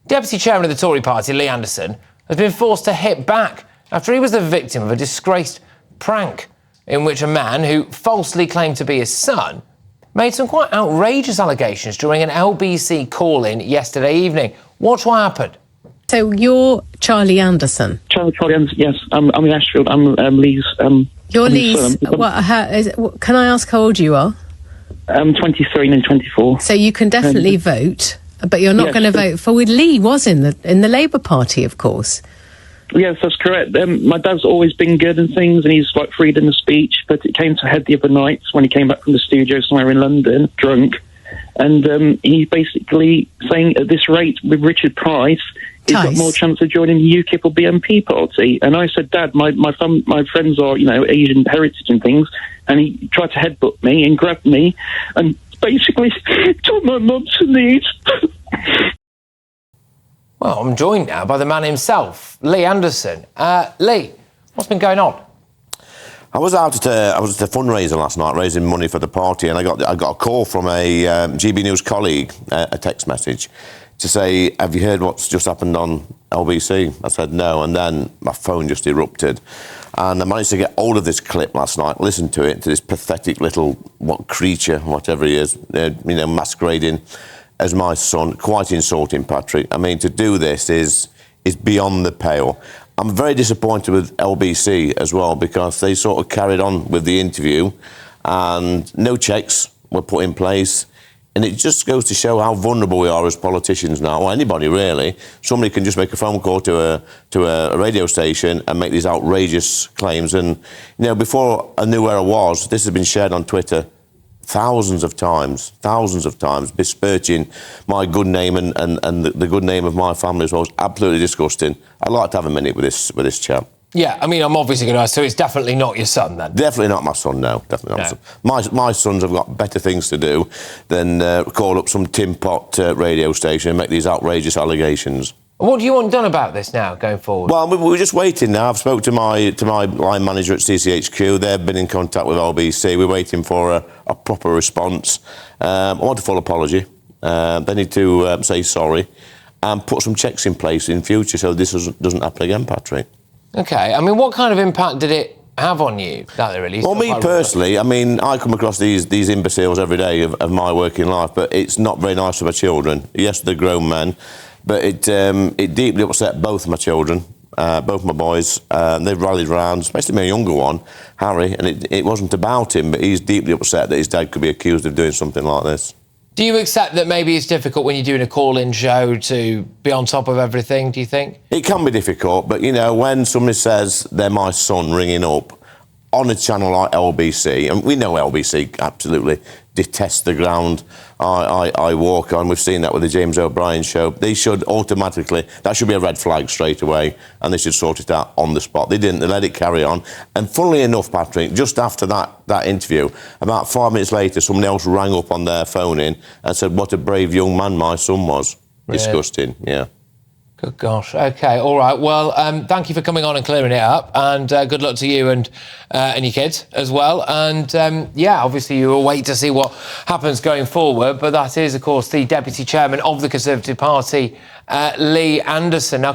Deputy Chairman of the Tory party, Lee Anderson, has been forced to hit back after he was the victim of a disgraced prank in which a man who falsely claimed to be his son made some quite outrageous allegations during an LBC call-in yesterday evening. Watch what happened. So you're Charlie Anderson? Charlie Anderson, yes. I'm in Ashfield. I'm Lee's... You're Lee's... can I ask how old you are? I'm 23 and 24. So you can definitely vote, but you're not going to vote for... Lee was in the Labour Party, of course. Yes, that's correct. My dad's always been good and things, and he's like freedom of speech, but it came to a head the other night when he came back from the studio somewhere in London, drunk, and he's basically saying at this rate with Richard Price, he's got more chance of joining the UKIP or BNP party. And I said, Dad, my friends are, Asian heritage and things, and he tried to headbutt me and grab me and basically told my mum to leave. Well, I'm joined now by the man himself, Lee Anderson. Lee, what's been going on? I was at a fundraiser last night, raising money for the party, and I got a call from a GB News colleague, a text message, to say, have you heard what's just happened on LBC? I said no, and then my phone just erupted. And I managed to get hold of this clip last night, listen to it, to this pathetic little creature, whatever he is, masquerading as my son. Quite insulting, Patrick. I mean, to do this is beyond the pale. I'm very disappointed with LBC as well, because they sort of carried on with the interview and no checks were put in place. And it just goes to show how vulnerable we are as politicians now, or anybody really. Somebody can just make a phone call to a radio station and make these outrageous claims. And, before I knew where I was, this has been shared on Twitter thousands of times, besmirching my good name and the good name of my family as well. It's absolutely disgusting. I'd like to have a minute with this chap. Yeah, I mean, I'm obviously going to ask, so it's definitely not your son, then? Definitely not my son, no. Definitely not my son. My sons have got better things to do than call up some tin pot radio station and make these outrageous allegations. What do you want done about this now, going forward? Well, we're just waiting now. I've spoken to my line manager at CCHQ. They've been in contact with LBC. We're waiting for a proper response. I want a full apology. They need to say sorry and put some checks in place in future so this doesn't happen again, Patrick. OK. I mean, what kind of impact did it have on you, that they released? Well, me personally, I mean, I come across these imbeciles every day of my working life, but it's not very nice for my children. Yes, they're grown men. But it deeply upset both my children, both my boys. They've rallied round, especially my younger one, Harry, and it wasn't about him, but he's deeply upset that his dad could be accused of doing something like this. Do you accept that maybe it's difficult when you're doing a call-in show to be on top of everything, do you think? It can be difficult, but, when somebody says they're my son ringing up on a channel like LBC, and we know LBC absolutely detest the ground I walk on. We've seen that with the James O'Brien show. They should automatically, that should be a red flag straight away, and they should sort it out on the spot. They didn't, they let it carry on. And funnily enough, Patrick, just after that interview, about 5 minutes later, someone else rang up on their phone in and said, what a brave young man my son was. Really? Disgusting, yeah. Good gosh. OK, all right. Well, thank you for coming on and clearing it up, and good luck to you and your kids as well. And, obviously you will wait to see what happens going forward, but that is, of course, the Deputy Chairman of the Conservative Party, Lee Anderson. Now,